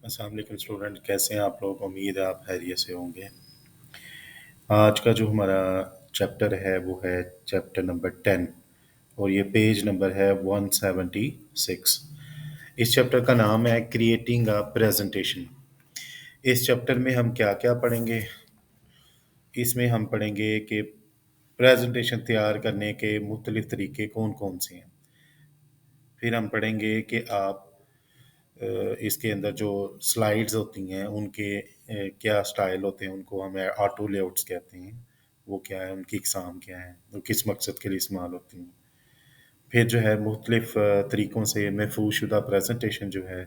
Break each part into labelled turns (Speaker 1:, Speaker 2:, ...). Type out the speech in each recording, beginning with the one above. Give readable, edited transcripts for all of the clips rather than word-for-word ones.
Speaker 1: अस्सलाम वालेकुम स्टूडेंट, कैसे हैं आप लोग? उम्मीद है आप खैरियत से होंगे। आज का जो हमारा चैप्टर है वो है चैप्टर नंबर 10 और ये पेज नंबर है 176। इस चैप्टर का नाम है क्रिएटिंग अ प्रेजेंटेशन। इस चैप्टर में हम क्या क्या पढ़ेंगे? इसमें हम पढ़ेंगे कि प्रेजेंटेशन तैयार करने के मुख्तलिफ तरीके कौन कौन से हैं। फिर हम पढ़ेंगे कि आप इसके अंदर जो स्लाइड्स होती हैं उनके क्या स्टाइल होते हैं, उनको हम ऑटो लेआउट्स कहते हैं। वो क्या है, उनकी इकसाम क्या है, वो किस मकसद के लिए इस्तेमाल होती हैं। फिर जो है मुख्तलिफ तरीक़ों से महफूज शुदा प्रेजेंटेशन जो है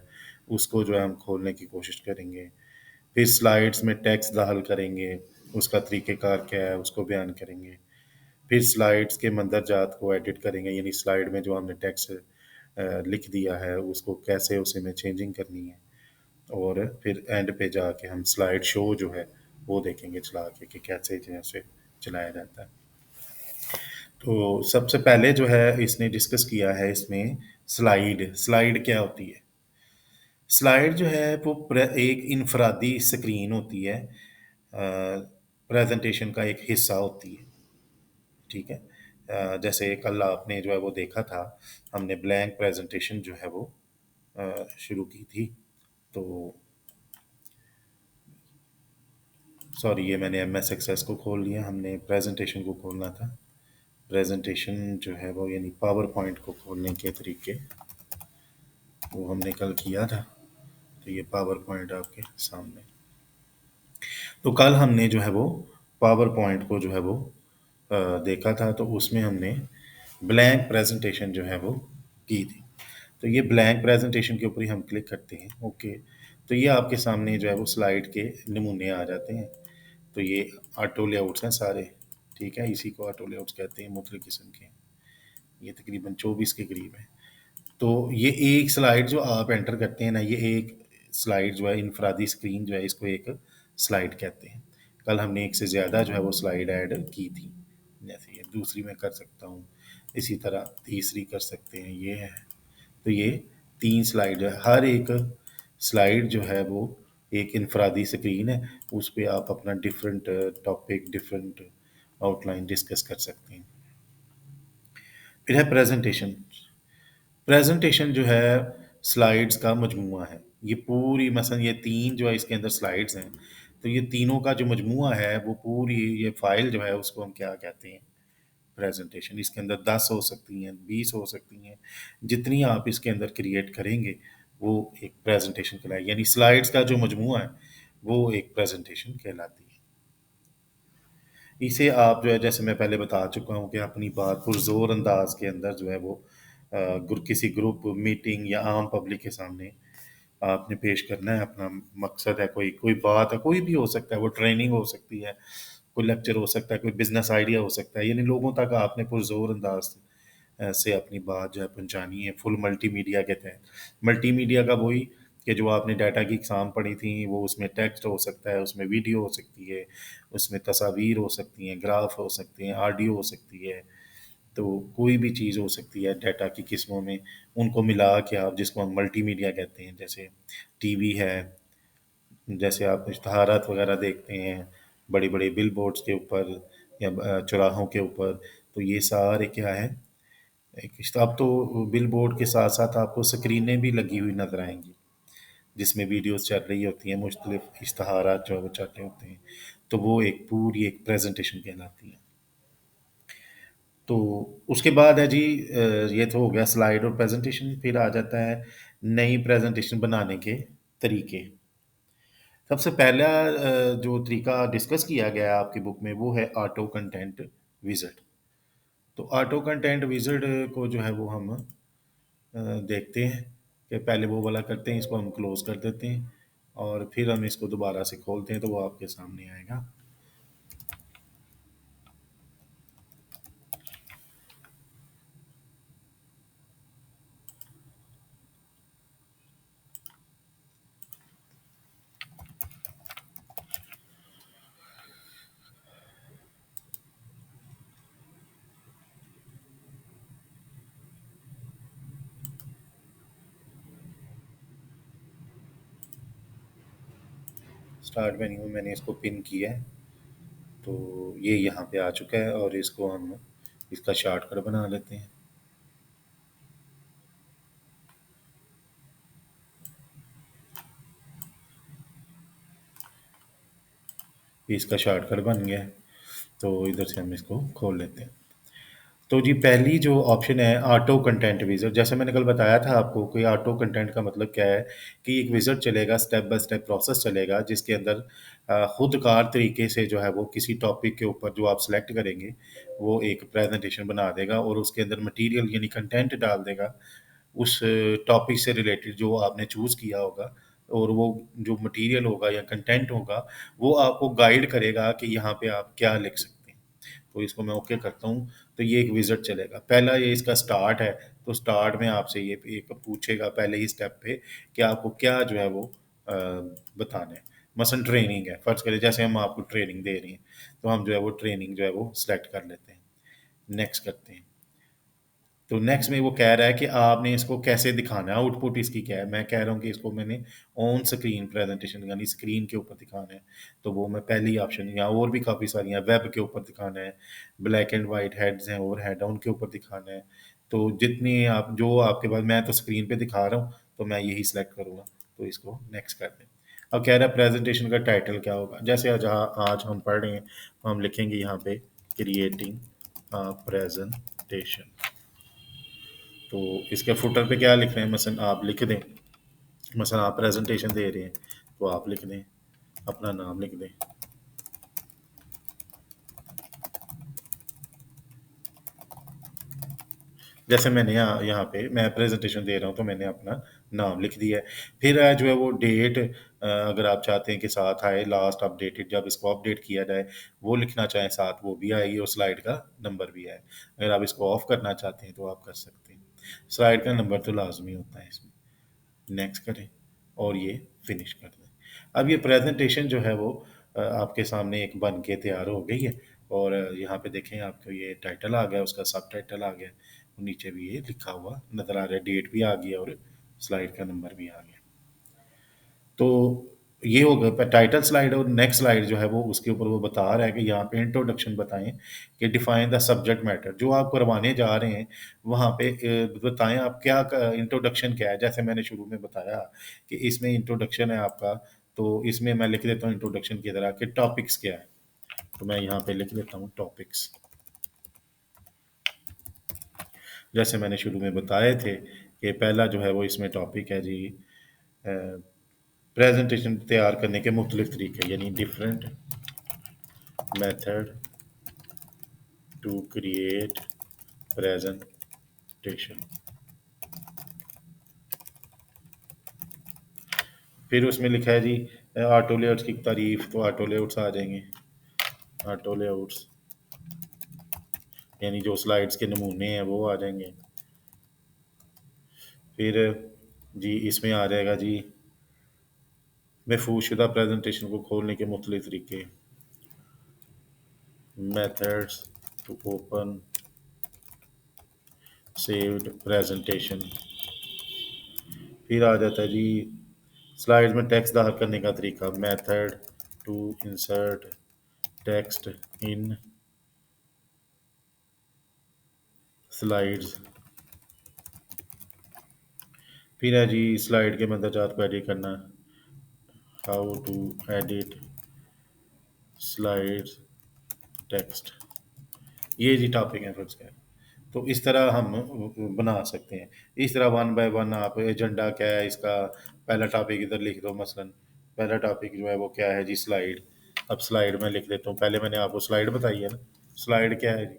Speaker 1: उसको जो है हम खोलने की कोशिश करेंगे। फिर स्लाइड्स में टेक्स्ट दाखिल करेंगे, उसका तरीक़ेकार क्या है उसको बयान करेंगे। फिर स्लाइड्स के मंदरजात को एडिट करेंगे, यानी स्लाइड में जो हमने टेक्स्ट लिख दिया है उसको कैसे उसे में चेंजिंग करनी है। और फिर एंड पे जाके हम स्लाइड शो जो है वो देखेंगे चला के कि कैसे जो है उसे चलाया जाता है। तो सबसे पहले जो है इसने डिस्कस किया है इसमें स्लाइड। स्लाइड क्या होती है? स्लाइड जो है वो एक इनफरादी स्क्रीन होती है, प्रेजेंटेशन का एक हिस्सा होती है। ठीक है। जैसे कल आपने जो है वो देखा था, हमने ब्लैंक प्रेजेंटेशन जो है वो शुरू की थी। तो सॉरी, ये मैंने एम एस एक्सेस को खोल लिया, हमने प्रेजेंटेशन को खोलना था। प्रेजेंटेशन जो है वो यानी पावर पॉइंट को खोलने के तरीके वो हमने कल किया था। तो ये पावर पॉइंट आपके सामने। तो कल हमने जो है वो पावर पॉइंट को जो है वो देखा था, तो उसमें हमने ब्लैंक प्रेजेंटेशन जो है वो की थी। तो ये ब्लैंक प्रेजेंटेशन के ऊपर ही हम क्लिक करते हैं। ओके। तो ये आपके सामने जो है वो स्लाइड के नमूने आ जाते हैं। तो ये ऑटो लेआउट्स हैं सारे। ठीक है, इसी को ऑटो लेआउट्स कहते हैं, मुख्तलिफ किस्म के। ये तकरीबन 24 के करीब है। तो ये एक स्लाइड जो आप एंटर करते हैं ना, ये एक स्लाइड जो है इनफरादी स्क्रीन जो है इसको एक स्लाइड कहते हैं। कल हमने एक से ज़्यादा जो है वो स्लाइड ऐड की थी। जैसे ये दूसरी मैं कर सकता हूँ, इसी तरह तीसरी कर सकते हैं, ये है। तो ये 3 स्लाइड है, हर एक स्लाइड जो है वो एक इनफरादी स्क्रीन है, उस पे आप अपना different topic, different outline discuss कर सकते हैं। फिर है प्रेजेंटेशन। प्रेजेंटेशन जो है स्लाइड्स का मजमूआ है। ये पूरी मसलन ये 3 जो है इसके अंदर स्लाइड्स हैं, तो ये तीनों का जो मजमूआ है वो पूरी ये फाइल जो है उसको हम क्या कहते हैं? प्रेजेंटेशन। इसके अंदर 10 हो सकती हैं, 20 हो सकती हैं, जितनी आप इसके अंदर क्रिएट करेंगे वो एक प्रेजेंटेशन कहलाएगी। यानी स्लाइड्स का जो मजमूआ है वो एक प्रेजेंटेशन कहलाती है। इसे आप जो है जैसे मैं पहले बता चुका हूँ कि अपनी बात पुरजोर अंदाज के अंदर जो है वो किसी ग्रुप मीटिंग या आम पब्लिक के सामने आपने पेश करना है। अपना मकसद है, कोई कोई बात है, कोई भी हो सकता है, वो ट्रेनिंग हो सकती है, कोई लेक्चर हो सकता है, कोई बिजनेस आइडिया हो सकता है, यानी लोगों तक आपने पुरजोर अंदाज से अपनी बात जो है पहुंचानी है, फुल मल्टीमीडिया कहते हैं। मल्टीमीडिया का वही कि जो आपने डाटा की एग्जाम पढ़ी थी, वो उसमें टेक्स्ट हो सकता है, उसमें वीडियो हो सकती है, उसमें तस्वीर हो सकती हैं, ग्राफ हो सकते हैं, ऑडियो हो सकती है। तो कोई भी चीज़ हो सकती है डाटा की किस्मों में, उनको मिला के आप जिसको हम मल्टीमीडिया कहते हैं। जैसे टीवी है, जैसे आप इश्तहारात वगैरह देखते हैं बड़ी बड़ी बिल बोर्ड्स के ऊपर या चौराहों के ऊपर, तो ये सारे क्या है, एक अब तो बिल बोर्ड के साथ साथ आपको स्क्रीनें भी लगी हुई नजर आएंगी जिसमें वीडियोस चल रही होती हैं, मुख्तलिफ इश्तहारात जो है वो चल रहे होते हैं। तो वो एक पूरी एक प्रेजेंटेशन कहलाती है। तो उसके बाद है जी, ये तो हो गया स्लाइड और प्रेजेंटेशन। फिर आ जाता है नई प्रेजेंटेशन बनाने के तरीके। सबसे पहला जो तरीका डिस्कस किया गया है आपकी बुक में वो है ऑटो कंटेंट विजिट। तो ऑटो कंटेंट विजिट को जो है वो हम देखते हैं कि पहले वो वाला करते हैं, इसको हम क्लोज कर देते हैं और फिर हम इसको दोबारा से खोलते हैं तो वो आपके सामने आएगा। स्टार्ट मेन्यू में मैंने इसको पिन किया है, तो ये यहाँ पे आ चुका है और इसको हम इसका शॉर्टकट बना लेते हैं। ये इसका शॉर्टकट बन गया है, तो इधर से हम इसको खोल लेते हैं। तो जी पहली जो ऑप्शन है ऑटो कंटेंट विज़िट, जैसे मैंने कल बताया था आपको कि ऑटो कंटेंट का मतलब क्या है कि एक विज़िट चलेगा, स्टेप बाय स्टेप प्रोसेस चलेगा जिसके अंदर खुदकार तरीके से जो है वो किसी टॉपिक के ऊपर जो आप सेलेक्ट करेंगे वो एक प्रेजेंटेशन बना देगा और उसके अंदर मटेरियल यानी कंटेंट डाल देगा उस टॉपिक से रिलेटेड जो आपने चूज़ किया होगा, और वो जो मटेरियल होगा या कंटेंट होगा वो आपको गाइड करेगा कि यहाँ पे आप क्या लिख सकते हैं। तो इसको मैं ओके करता हूँ, तो ये एक विज़िट चलेगा। पहला ये इसका स्टार्ट है, तो स्टार्ट में आपसे ये एक पूछेगा पहले ही स्टेप पे कि आपको क्या जो है वो बताना है। मसलन ट्रेनिंग है, फ़र्ज़ करें जैसे हम आपको ट्रेनिंग दे रहे हैं, तो हम जो है वो ट्रेनिंग जो है वो सिलेक्ट कर लेते हैं, नेक्स्ट करते हैं। तो नेक्स्ट में वो कह रहा है कि आपने इसको कैसे दिखाना है, आउटपुट इसकी क्या है। मैं कह रहा हूँ कि इसको मैंने ऑन स्क्रीन प्रेजेंटेशन यानी स्क्रीन के ऊपर दिखाना है, तो वो मैं पहली ऑप्शन, या और भी काफ़ी सारी हैं, वेब के ऊपर दिखाना है, ब्लैक एंड वाइट हेड्स हैं और हेड उनके ऊपर दिखाना है। तो जितनी आप जो आपके पास, मैं तो स्क्रीन पे दिखा रहा हूँ तो मैं यही सिलेक्ट करूँगा, तो इसको नेक्स्ट कर दें। अब कह रहा है प्रेजेंटेशन का टाइटल क्या होगा, जैसे आज हम पढ़ रहे हैं तो हम लिखेंगे यहाँ पे क्रिएटिंग प्रेजेंटेशन। तो इसके फुटर पे क्या लिख रहे हैं, मसलन आप लिख दें, मसलन आप प्रेजेंटेशन दे रहे हैं तो आप लिख दें, अपना नाम लिख दें। जैसे मैंने यहाँ पे मैं प्रेजेंटेशन दे रहा हूँ तो मैंने अपना नाम लिख दिया है। फिर जो है वो डेट, अगर आप चाहते हैं कि साथ आए लास्ट अपडेटेड, जब इसको अपडेट किया जाए वो लिखना चाहें साथ, वो भी आएगी और स्लाइड का नंबर भी आए। अगर आप इसको ऑफ करना चाहते हैं तो आप कर सकते हैं। स्लाइड का नंबर तो लाजमी होता है इसमें। नेक्स्ट करें और ये फिनिश कर दें। अब ये प्रेजेंटेशन जो है वो आपके सामने एक बन के तैयार हो गई है, और यहाँ पे देखें आपको ये टाइटल आ गया, उसका सब टाइटल आ गया, और नीचे भी ये लिखा हुआ नज़र आ रहा है, डेट भी आ गई है और स्लाइड का नंबर भी आ गया। तो ये हो गया टाइटल स्लाइड, और नेक्स्ट स्लाइड जो है वो उसके ऊपर वो बता रहा है कि यहाँ पे इंट्रोडक्शन बताएं कि डिफाइन द सब्जेक्ट मैटर जो आप करवाने जा रहे हैं, वहाँ पे बताएं आप क्या इंट्रोडक्शन क्या है। जैसे मैंने शुरू में बताया कि इसमें इंट्रोडक्शन है आपका, तो इसमें मैं लिख देता हूँ इंट्रोडक्शन की तरह कि टॉपिक्स क्या है, तो मैं यहाँ पे लिख देता हूँ टॉपिक्स। जैसे मैंने शुरू में बताए थे कि पहला जो है वो इसमें टॉपिक है जी, प्रेजेंटेशन तैयार करने के मुख्तलिफ तरीके, यानी different method to create presentation. फिर उसमें लिखा है जी ऑटो लेआउट्स की तारीफ, तो ऑटो लेआउट्स आ जाएंगे, ऑटो लेआउट्स यानी जो स्लाइड्स के नमूने हैं वो आ जाएंगे। फिर जी इसमें आ जाएगा जी महफूजशुदा प्रेजेंटेशन को खोलने के मुख्तलिफ तरीके, methods to open saved presentation. फिर आ जाता है जी स्लाइड्स में टेक्स्ट दाखिल करने का तरीका, method to insert text in slides. फिर है जी स्लाइड के मंदरजात को एडिट करना, how to edit slides text. ये जी टॉपिक है फ्रेंड्स का। तो इस तरह हम बना सकते हैं। इस तरह वन बाय वन आप एजेंडा क्या है इसका, पहला टॉपिक इधर लिख दो, मसलन पहला टॉपिक जो है वो क्या है जी, स्लाइड। अब स्लाइड में लिख देता हूँ, पहले मैंने आपको स्लाइड बताई है ना। स्लाइड क्या है जी,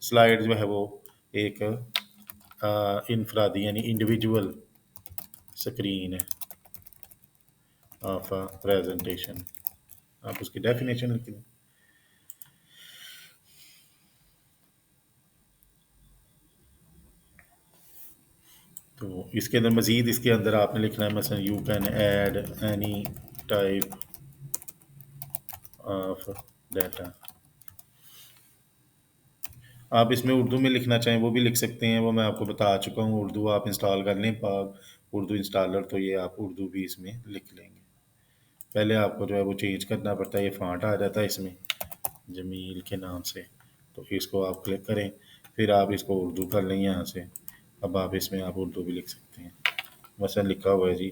Speaker 1: स्लाइड जो है वो एक इनफरादी यानी इंडिविजुअल स्क्रीन है ऑफ अ प्रेजेंटेशन। आप उसकी डेफिनेशन लिख दें। तो इसके अंदर मज़ीद इसके अंदर आपने लिखना है, मसलन you can add any type of data. आप इसमें उर्दू में लिखना चाहें वो भी लिख सकते हैं, वो मैं आपको बता चुका हूँ। उर्दू आप इंस्टॉल कर लें, पाक उर्दू इंस्टॉलर, तो ये आप उर्दू भी इसमें लिख लेंगे। पहले आपको जो है वो चेंज करना पड़ता है, ये फ़ॉन्ट आ जाता है इसमें जमील के नाम से। तो इसको आप क्लिक करें, फिर आप इसको उर्दू कर लें यहाँ से। अब आप इसमें आप उर्दू भी लिख सकते हैं। मसलन लिखा हुआ है जी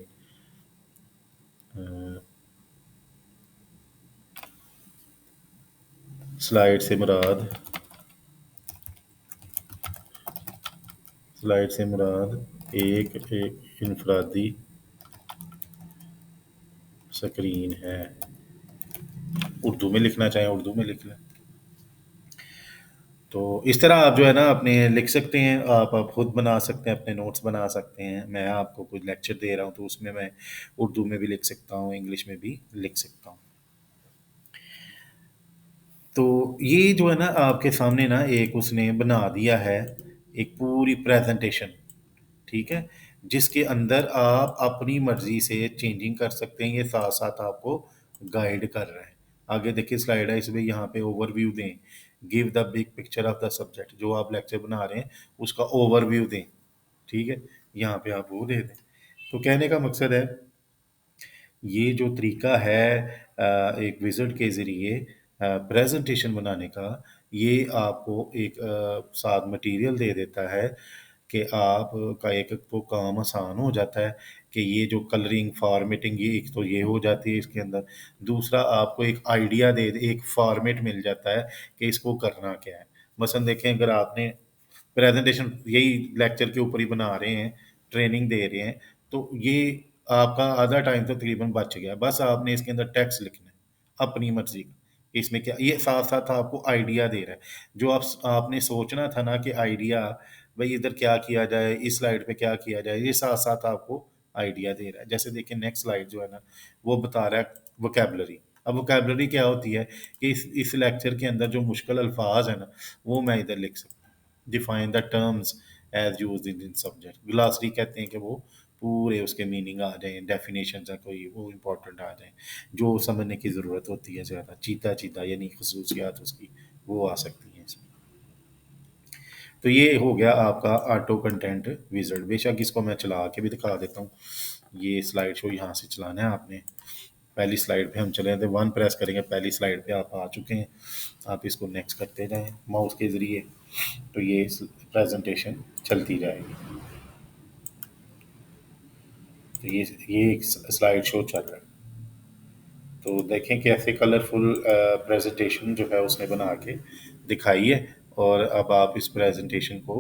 Speaker 1: स्लाइड से मुराद, स्लाइड से मुराद एक इनफरादी स्क्रीन है। उर्दू में लिखना चाहें उर्दू में लिख लें। तो इस तरह आप जो है ना अपने लिख सकते हैं, आप खुद बना सकते हैं, अपने नोट्स बना सकते हैं। मैं आपको कुछ लेक्चर दे रहा हूँ तो उसमें मैं उर्दू में भी लिख सकता हूँ, इंग्लिश में भी लिख सकता हूँ। तो ये जो है ना आपके सामने ना एक उसने बना दिया है, एक पूरी प्रेजेंटेशन, ठीक है, जिसके अंदर आप अपनी मर्जी से चेंजिंग कर सकते हैं। ये साथ साथ आपको गाइड कर रहा है। आगे देखिए स्लाइड है, इसमें यहाँ पे ओवरव्यू दें, give the big picture of the subject, जो आप लेक्चर बना रहे हैं उसका ओवरव्यू दें, ठीक है, यहाँ पे आप वो दे दें। तो कहने का मकसद है ये जो तरीका है एक विज़िट के ज़रिए प्रेजेंटेशन बनाने का, ये आपको एक साथ मटेरियल दे देता है कि आप का एक तो काम आसान हो जाता है कि ये जो कलरिंग, फॉर्मेटिंग, ये एक तो ये हो जाती है इसके अंदर। दूसरा आपको एक आइडिया दे एक फॉर्मेट मिल जाता है कि इसको करना क्या है। मसलन देखें अगर आपने प्रेजेंटेशन यही लेक्चर के ऊपर ही बना रहे हैं, ट्रेनिंग दे रहे हैं, तो ये आपका आधा टाइम तो तकरीबन बच गया। बस आपने इसके अंदर टेक्स्ट लिखना है अपनी मर्जी का। इसमें क्या ये साथ साथ आपको आइडिया दे रहा है, जो आपने सोचना था ना कि आइडिया भाई इधर क्या किया जाए, इस स्लाइड पे क्या किया जाए, ये साथ साथ आपको आइडिया दे रहा है। जैसे देखिए नेक्स्ट स्लाइड जो है ना वो बता रहा है वोकेबलरी। अब वोकेबलरी क्या होती है कि इस लेक्चर के अंदर जो मुश्किल अल्फाज है ना वो मैं इधर लिख सकता हूँ। Define the terms as used in subject. Glossary कहते हैं कि वो पूरे उसके मीनिंग आ जाएँ, डेफिनेशन है कोई वो इम्पोर्टेंट आ जाएँ, जो समझने की ज़रूरत होती है ज़्यादा, चीता-चीता यानी खसूसियात उसकी, वो आ सकती हैं इसमें। तो ये हो गया आपका ऑटो कंटेंट विज़ार्ड। बेशक इसको मैं चला के भी दिखा देता हूँ। ये स्लाइड शो यहाँ से चलाना है आपने। पहली स्लाइड पे हम चले थे, 1 प्रेस करेंगे, पहली स्लाइड पे आप आ चुके हैं। आप इसको नेक्स्ट करते जाएँ माउस के ज़रिए, तो ये प्रेज़ेंटेशन चलती जाएगी। तो ये एक स्लाइड शो चल रहा है। तो देखें कैसे कलरफुल प्रेजेंटेशन जो है उसने बना के दिखाई है। और अब आप इस प्रेजेंटेशन को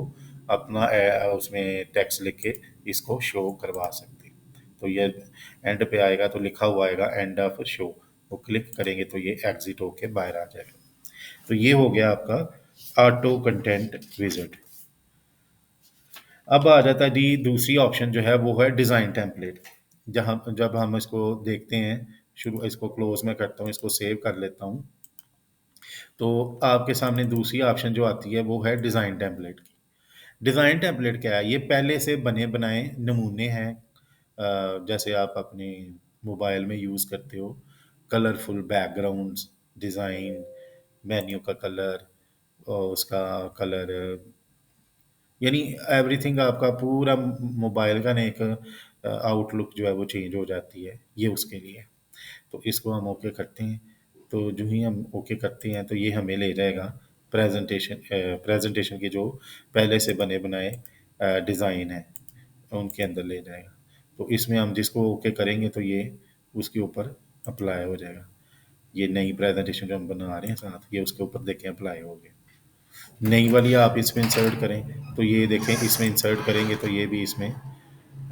Speaker 1: अपना उसमें टेक्स्ट लिख के इसको शो करवा सकते हैं। तो ये एंड पे आएगा तो लिखा हुआ आएगा एंड ऑफ शो, वो क्लिक करेंगे तो ये एग्जिट होके बाहर आ जाएगा। तो ये हो गया आपका ऑटो कंटेंट विजिट। अब आ जाता है जी दूसरी ऑप्शन जो है वो है डिज़ाइन टेम्पलेट। जहाँ जब हम इसको देखते हैं, शुरू इसको क्लोज में करता हूँ, इसको सेव कर लेता हूँ। तो आपके सामने दूसरी ऑप्शन जो आती है वो है डिज़ाइन टेम्पलेट की। डिज़ाइन टेम्पलेट क्या है? ये पहले से बने बनाए नमूने हैं, जैसे आप अपने मोबाइल में यूज़ करते हो। कलरफुल बैकग्राउंड्स, डिज़ाइन, मेन्यू का कलर और उसका कलर, यानी एवरीथिंग आपका पूरा मोबाइल का ना एक आउटलुक जो है वो चेंज हो जाती है, ये उसके लिए। तो इसको हम ओके करते हैं। तो जो ही हम ओके करते हैं तो ये हमें ले जाएगा प्रेजेंटेशन के जो पहले से बने बनाए डिज़ाइन है उनके अंदर ले जाएगा। तो इसमें हम जिसको ओके करेंगे तो ये उसके ऊपर अप्लाई हो जाएगा। ये नई प्रेजेंटेशन जो हम बना रहे हैं साथ, ये उसके ऊपर देखें अप्लाई हो गया। नई वाली आप इसमें इंसर्ट करें तो ये देखें, इसमें इंसर्ट करेंगे तो ये भी इसमें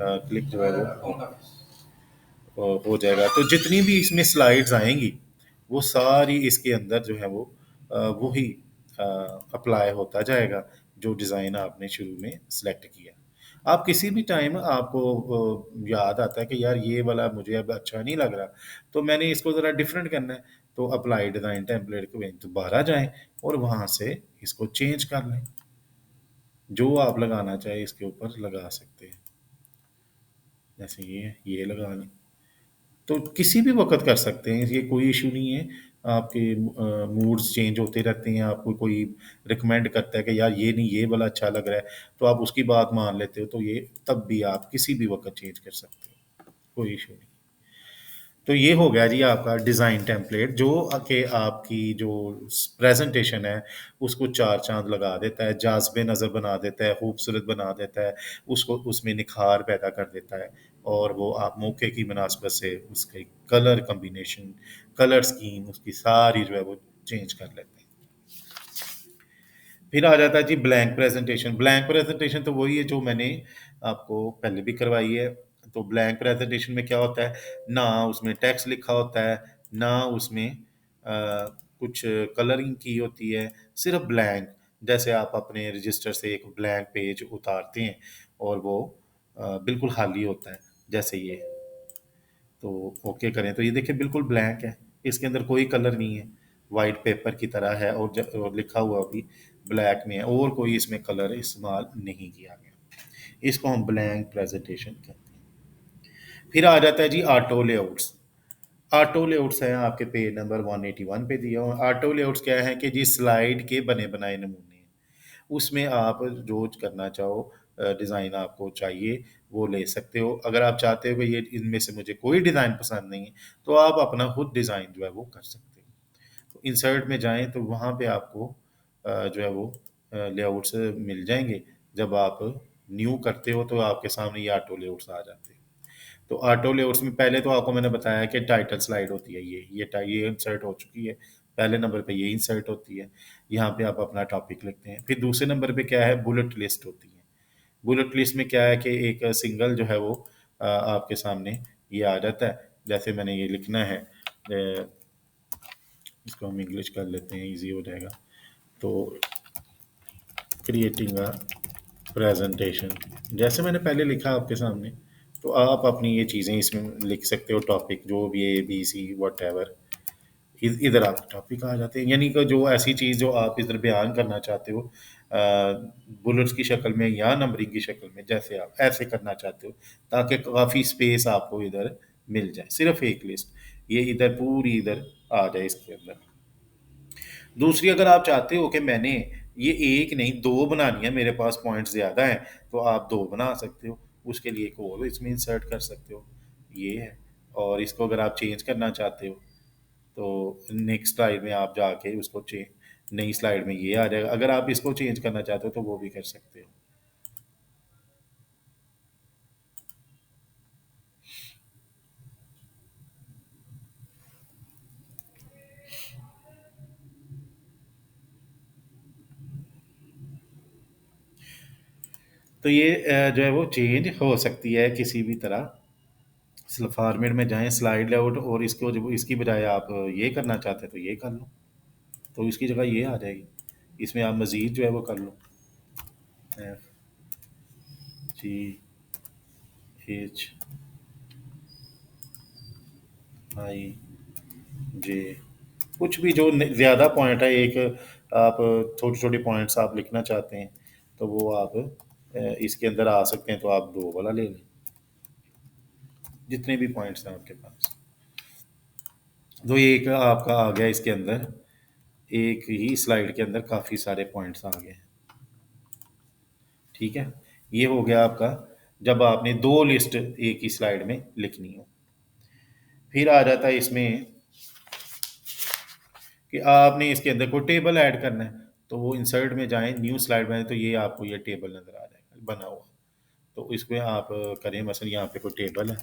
Speaker 1: क्लिक जो है वो हो जाएगा। तो जितनी भी इसमें स्लाइड्स आएंगी वो सारी इसके अंदर जो है वो वही अप्लाई होता जाएगा जो डिज़ाइन आपने शुरू में सेलेक्ट किया। आप किसी भी टाइम आपको याद आता है कि यार ये वाला मुझे अब अच्छा नहीं लग रहा, तो मैंने इसको ज़रा डिफरेंट करना है, तो अप्लाई डिज़ाइन टेम्पलेट पे दोबारा जाएं और वहाँ से इसको चेंज कर लें। जो आप लगाना चाहे इसके ऊपर लगा सकते हैं। जैसे ये लगा लें, तो किसी भी वक़्त कर सकते हैं, ये कोई इश्यू नहीं है। आपके मूड्स चेंज होते रहते हैं, आपको कोई रिकमेंड करता है कि यार ये नहीं ये वाला अच्छा लग रहा है, तो आप उसकी बात मान लेते हो, तो ये तब भी आप किसी भी वक़्त चेंज कर सकते हो, कोई इश्यू नहीं। तो ये हो गया जी आपका डिज़ाइन टेम्पलेट जो कि आपकी जो प्रेजेंटेशन है उसको चार चांद लगा देता है, जाज़बे नज़र बना देता है, खूबसूरत बना देता है, उसको उसमें निखार पैदा कर देता है और वो आप मौके की मुनासबत से उसके कलर कॉम्बिनेशन, कलर स्कीम उसकी सारी जो है वो चेंज कर लेते हैं। फिर आ जाता है जी ब्लैंक प्रेजेंटेशन। ब्लैंक प्रेजेंटेशन तो वही है जो मैंने आपको पहले भी करवाई है। तो ब्लैंक प्रेजेंटेशन में क्या होता है, ना उसमें टेक्स्ट लिखा होता है, ना उसमें कुछ कलरिंग की होती है, सिर्फ ब्लैंक। जैसे आप अपने रजिस्टर से एक ब्लैंक पेज उतारते हैं और वो बिल्कुल खाली होता है, जैसे ये। तो ओके करें तो ये देखिए बिल्कुल ब्लैंक है, इसके अंदर कोई कलर नहीं है, वाइट पेपर की तरह है और और लिखा हुआ भी ब्लैक में है और कोई इसमें कलर इस्तेमाल नहीं किया गया। इसको हम ब्लैंक प्रेजेंटेशन कहते हैं। फिर आ जाता है जी ऑटो लेआउट्स। ऑटो लेआउट्स हैं आपके पेज नंबर 181 पे दिया हुआ। ऑटो लेआउट्स क्या है कि जी स्लाइड के बने बनाए नमूने हैं। उसमें आप जो करना चाहो, डिज़ाइन आपको चाहिए वो ले सकते हो। अगर आप चाहते हो कि ये इनमें से मुझे कोई डिज़ाइन पसंद नहीं है तो आप अपना खुद डिज़ाइन जो है वो कर सकते हो। तो इंसर्ट में जाएं तो वहाँ पे आपको जो है वो लेआउट्स मिल जाएंगे। जब आप न्यू करते हो तो आपके सामने ये ऑटो लेआउट्स आ जाते हैं। तो ऑटो लेआउट्स में पहले तो आपको मैंने बताया कि टाइटल स्लाइड होती है, ये इंसर्ट हो चुकी है। पहले नंबर पे ये इंसर्ट होती है, यहाँ पे आप अपना टॉपिक लिखते हैं। फिर दूसरे नंबर पे क्या है, बुलेट लिस्ट होती है। बुलेट लिस्ट में क्या है कि एक सिंगल जो है वो आपके सामने ये आ जाता है। जैसे मैंने ये लिखना है, इसको हम इंग्लिश कर लेते हैं, इजी हो जाएगा। तो क्रिएटिंग अ प्रेजेंटेशन, जैसे मैंने पहले लिखा आपके सामने, तो आप अपनी ये चीज़ें इसमें लिख सकते हो, टॉपिक जो भी A B C whatever. इधर आप टॉपिक आ जाते हैं, यानी कि जो ऐसी चीज़ जो आप इधर बयान करना चाहते हो बुलेट्स की शक्ल में या नंबरिंग की शक्ल में, जैसे आप ऐसे करना चाहते हो, ताकि काफ़ी स्पेस आपको इधर मिल जाए। सिर्फ एक लिस्ट ये इधर पूरी इधर आ जाए इसके अंदर। दूसरी, अगर आप चाहते हो कि मैंने ये एक नहीं दो बनानी है, मेरे पास पॉइंट्स ज़्यादा हैं, तो आप दो बना सकते हो। उसके लिए एक और इसमें इंसर्ट कर सकते हो, ये है। और इसको अगर आप चेंज करना चाहते हो तो नेक्स्ट स्लाइड में आप जाके उसको चेंज, नई स्लाइड में ये आ जाएगा। अगर आप इसको चेंज करना चाहते हो तो वो भी कर सकते हो। तो ये जो है वो चेंज हो सकती है किसी भी तरह। फॉर्मेट में जाएं, स्लाइड लेआउट, और इसको जब इसकी बजाय आप ये करना चाहते हैं तो ये कर लो, तो इसकी जगह ये आ जाएगी। इसमें आप मज़ीद जो है वो कर लो, एफ जी एच आई जे, कुछ भी जो ज़्यादा पॉइंट है, एक आप छोटे छोटे पॉइंट्स आप लिखना चाहते हैं तो वो आप इसके अंदर आ सकते हैं, तो आप दो वाला ले लें, जितने भी पॉइंट्स हैं आपके पास। तो ये एक आपका आ गया इसके अंदर, एक ही स्लाइड के अंदर काफ़ी सारे पॉइंट्स आ गए। ठीक है, ये हो गया आपका जब आपने दो लिस्ट एक ही स्लाइड में लिखनी हो। फिर आ जाता है इसमें कि आपने इसके अंदर कोई टेबल ऐड करना है, तो वो इंसर्ट में जाएं, न्यू स्लाइड में, तो ये आपको ये टेबल नज़र आ जाएगा बना हुआ। तो इसमें आप करें, मसलन यहाँ पे कोई टेबल है,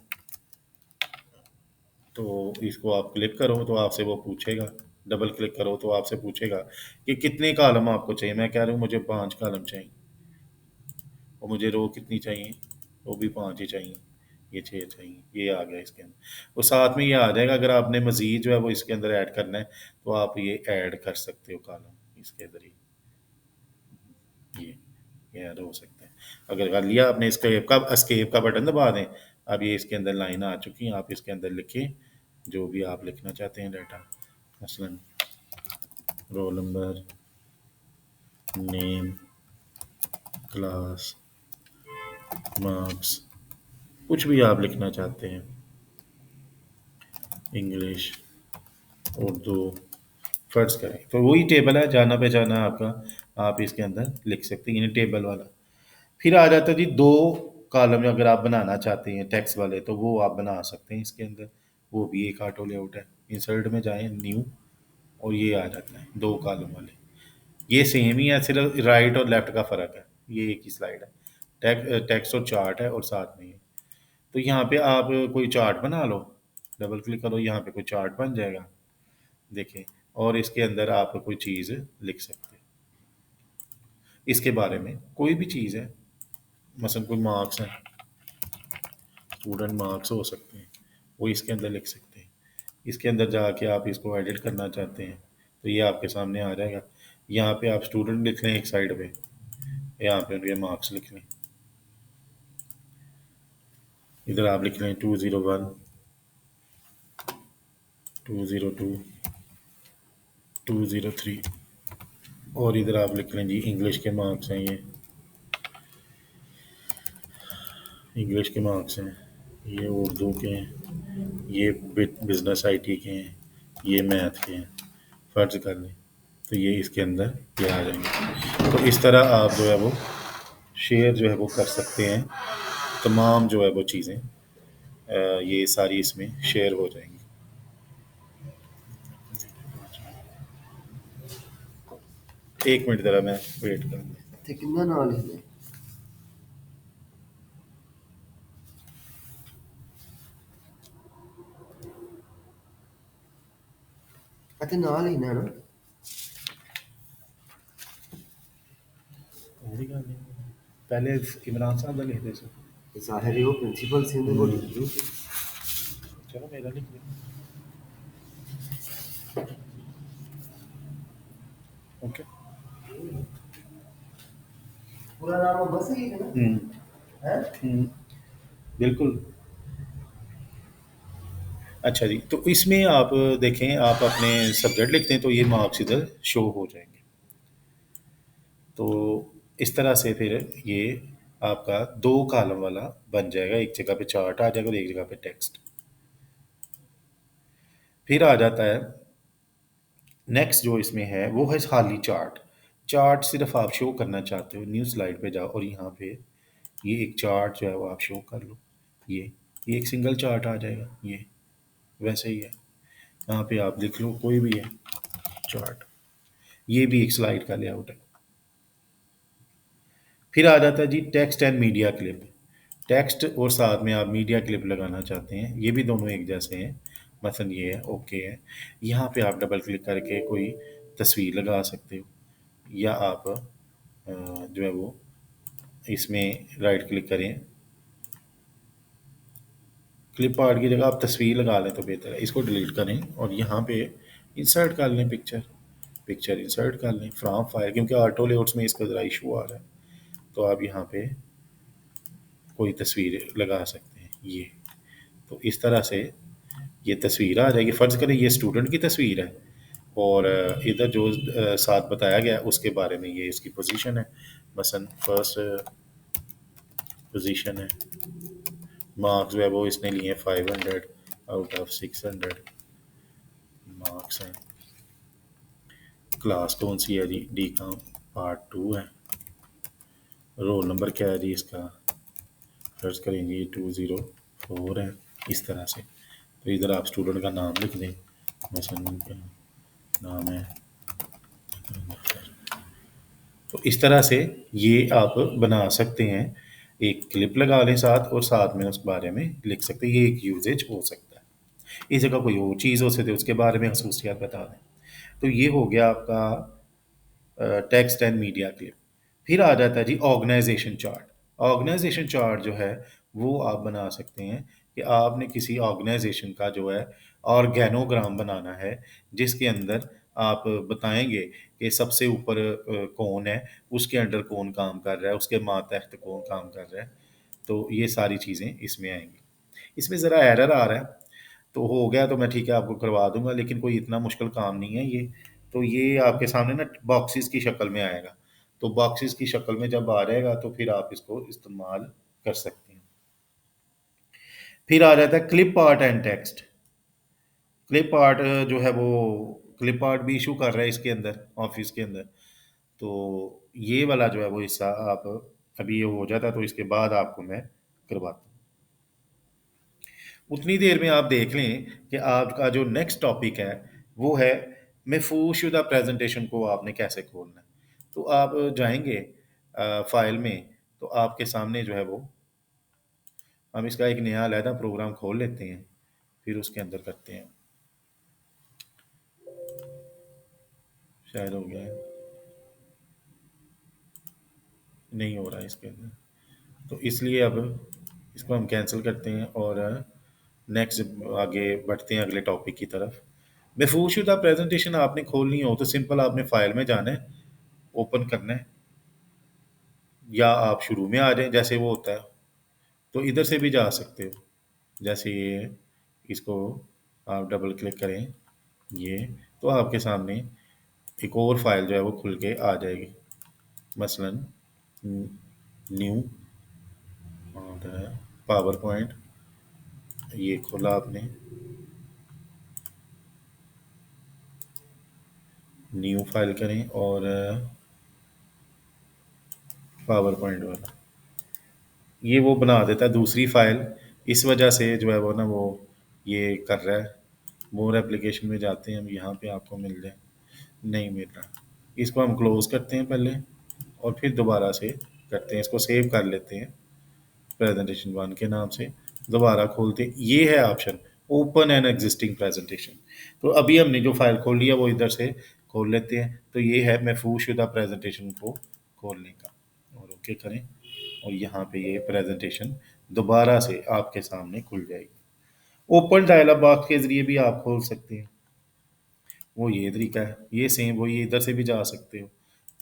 Speaker 1: तो इसको आप क्लिक करो तो आपसे वो पूछेगा, डबल क्लिक करो तो आपसे पूछेगा कि कितने कॉलम आपको चाहिए। मैं कह रहा हूँ मुझे 5 कॉलम चाहिए, और मुझे रो कितनी चाहिए, वो भी 5 ही चाहिए, ये 6 चाहिए। ये आ गया इसके अंदर, और साथ में ये आ जाएगा अगर आपने मज़ीद जो है वो इसके अंदर ऐड करना है तो आप ये ऐड कर सकते हो कॉलम इसके अंदर ही। ये ये ऐड हो सकते हैं। अगर कर लिया आपने, escape का बटन दबा दें। अब ये इसके अंदर लाइन आ चुकी हैं, आप इसके अंदर लिखें जो भी आप लिखना चाहते हैं डाटा, मसलन roll number, name, class, marks, कुछ भी आप लिखना चाहते हैं, इंग्लिश, उर्दू, फर्ज करें तो वही टेबल है जाना पहचाना आपका, आप इसके अंदर लिख सकते हैं, यानी टेबल वाला। फिर आ जाता है जी दो कॉलम, अगर आप बनाना चाहते हैं टेक्स्ट वाले तो वो आप बना सकते हैं इसके अंदर। वो भी एक ऑटो लेआउट है। इंसर्ट में जाएं, न्यू, और ये आ जाता है 2 कॉलम वाले। ये सेम ही है, सिर्फ राइट और लेफ्ट का फ़र्क है। ये एक ही स्लाइड है। टेक्स्ट और चार्ट है और साथ में ये। तो यहाँ पे आप कोई चार्ट बना लो, डबल क्लिक करो, यहाँ पे कोई चार्ट बन जाएगा, देखें। और इसके अंदर आप कोई चीज़ लिख सकते हैं इसके बारे में, कोई भी चीज़ है। मसलन कोई मार्क्स हैं, स्टूडेंट मार्क्स हो सकते हैं, वो इसके अंदर लिख सकते हैं। इसके अंदर जाके आप इसको एडिट करना चाहते हैं तो ये आपके सामने आ जाएगा। यहाँ पे आप स्टूडेंट लिख लें एक साइड पे, यहाँ पे उनके मार्क्स लिख लें। इधर आप लिख लें 201, 202, 203, और इधर आप लिख लें जी इंग्लिश के मार्क्स हैं ये, इंग्लिश के मार्क्स हैं, ये उर्दू के हैं, ये बिजनेस आईटी के हैं, ये मैथ के हैं, फ़र्ज़ कर लें। तो ये इसके अंदर ये आ जाएंगे। तो इस तरह आप जो है वो शेयर जो है वो कर सकते हैं। तमाम जो है वो चीज़ें ये सारी इसमें शेयर हो जाएंगी। 1 मिनट ज़रा मैं वेट करूँगा।
Speaker 2: ਤੇ ਕਿੰਨਾ ਨਾਲ ਹੀ ਨੇ ਅਤੇ ਨਾਲ ਹੀ ਨਾ
Speaker 1: ਉਹਦੀ ਗੱਲ ਨਹੀਂ, पहले इमरान साहब का लिखते थे।
Speaker 2: ਜ਼ਾਹਿਰ ਹੈ ਉਹ ਪ੍ਰਿੰਸੀਪਲ ਸੀ ਉਹਦੇ ਕੋਲ ਜ਼ਰੂਰ
Speaker 1: चलो मेरा लिख दो। ओके।
Speaker 2: पूरा नाम बस ही है ना है
Speaker 1: बिल्कुल। अच्छा जी, तो इसमें आप देखें, आप अपने सब्जेक्ट लिखते हैं तो ये मार्क्स इधर शो हो जाएंगे। तो इस तरह से फिर ये आपका 2 कॉलम वाला बन जाएगा, एक जगह पे चार्ट आ जाएगा और एक जगह पे टेक्स्ट। फिर आ जाता है नेक्स्ट जो इसमें है वो है खाली चार्ट। चार्ट सिर्फ आप शो करना चाहते हो, न्यू स्लाइड पे जाओ और यहाँ पे ये एक चार्ट जो है वो आप शो कर लो। ये एक सिंगल चार्ट आ जाएगा, ये वैसे ही है। यहाँ पे आप लिख लो कोई भी है चार्ट, ये भी एक स्लाइड का लेआउट है। फिर आ जाता है G text and media clip. Text और साथ में आप मीडिया क्लिप लगाना चाहते हैं, ये भी दोनों एक जैसे हैं। मसलन ये है, ओके है। यहाँ पे आप डबल क्लिक करके कोई तस्वीर लगा सकते हो, या आप जो है वो इसमें राइट क्लिक करें, क्लिप आर्ट की जगह आप तस्वीर लगा लें तो बेहतर है। इसको डिलीट करें और यहाँ पे इंसर्ट कर लें पिक्चर, पिक्चर इंसर्ट कर लें फ्रॉम फाइल, क्योंकि ऑटो लेआउट्स में इसका ज़रा इशू आ रहा है। तो आप यहाँ पे कोई तस्वीर लगा सकते हैं ये। तो इस तरह से ये तस्वीर आ जाएगी। फ़र्ज़ करें ये स्टूडेंट की तस्वीर है और इधर जो साथ बताया गया उसके बारे में ये इसकी पोजीशन है। मसलन फर्स्ट पोजीशन है, मार्क्स जो है वो इसने लिए 500 आउट ऑफ 600 मार्क्स हैं। क्लास कौन सी है जी, डी कॉम पार्ट 2 है। रोल नंबर क्या है जी इसका, फर्ज करेंगे 204 है। इस तरह से तो इधर आप स्टूडेंट का नाम लिख दें, मसलन उनका नाम है। तो इस तरह से ये आप बना सकते हैं, एक क्लिप लगा लें साथ और साथ में उस बारे में लिख सकते हैं। ये एक यूजेज हो सकता है। इस जगह कोई और चीज़ हो सकती है उसके बारे में खसूसियात बता दें। तो ये हो गया आपका टेक्स्ट एंड मीडिया क्लिप। फिर आ जाता है जी ऑर्गेनाइजेशन चार्ट। ऑर्गेनाइजेशन चार्ट जो है वो आप बना सकते हैं कि आपने किसी ऑर्गेनाइजेशन का जो है ऑर्गेनोग्राम बनाना है, जिसके अंदर आप बताएंगे कि सबसे ऊपर कौन है, उसके अंडर कौन काम कर रहा है, उसके मातहत कौन काम कर रहा है। तो ये सारी चीज़ें इसमें आएंगी। इसमें ज़रा एरर आ रहा है, तो हो गया तो मैं ठीक है आपको करवा दूंगा, लेकिन कोई इतना मुश्किल काम नहीं है ये। तो ये आपके सामने ना बॉक्सेस की शक्ल में आएगा। तो बॉक्सेस की शक्ल में जब आ जाएगा तो फिर आप इसको इस्तेमाल कर सकते हैं। फिर आ जाता है clip art and text. Clip art जो है वो क्लिप आर्ट भी इशू कर रहा है इसके अंदर, ऑफिस के अंदर। तो ये वाला जो है वो हिस्सा आप अभी ये हो जाता है तो इसके बाद आपको मैं करवाता हूँ। उतनी देर में आप देख लें कि आपका जो नेक्स्ट टॉपिक है वो है महफूज शुदा प्रेजेंटेशन को आपने कैसे खोलना है। तो आप जाएंगे फाइल में, तो आपके सामने जो है वो, हम इसका एक नया अलहदा प्रोग्राम खोल लेते हैं, फिर उसके अंदर करते हैं। शायद हो गया है, नहीं हो रहा है इसके अंदर, तो इसलिए अब इसको हम कैंसिल करते हैं और नेक्स्ट आगे बढ़ते हैं अगले टॉपिक की तरफ। महफूजशुदा प्रेजेंटेशन आपने खोलनी हो तो सिंपल आपने फाइल में जाना है, ओपन करना है, या आप शुरू में आ जाएं जैसे वो होता है, तो इधर से भी जा सकते हो। जैसे ये, इसको आप डबल क्लिक करें, ये, तो आपके सामने एक और फाइल जो है वो खुल के आ जाएगी, मसलन न्यू और पावर पॉइंट, ये खोला आपने, न्यू फाइल करें और पावर पॉइंट वाला, ये वो बना देता है दूसरी फाइल। इस वजह से जो है वो ना वो ये कर रहा है। मोर एप्लीकेशन में जाते हैं हम, यहाँ पे आपको मिल जाए, नहीं मिल रहा, इसको हम क्लोज करते हैं पहले और फिर दोबारा से करते हैं, इसको सेव कर लेते हैं प्रेजेंटेशन वन के नाम से, दोबारा खोलते हैं, ये है option open an existing presentation. तो अभी हमने जो फाइल खोल लिया वो इधर से खोल लेते हैं, तो ये है महफूज शुदा प्रेजेंटेशन को खोलने का, और ओके करें, और यहाँ पे ये प्रेजेंटेशन दोबारा से आपके सामने खुल जाएगी। ओपन डायलॉग बॉक्स के जरिए भी आप खोल सकते हैं, वो ये तरीका है, ये सेम वही, इधर से भी जा सकते हो।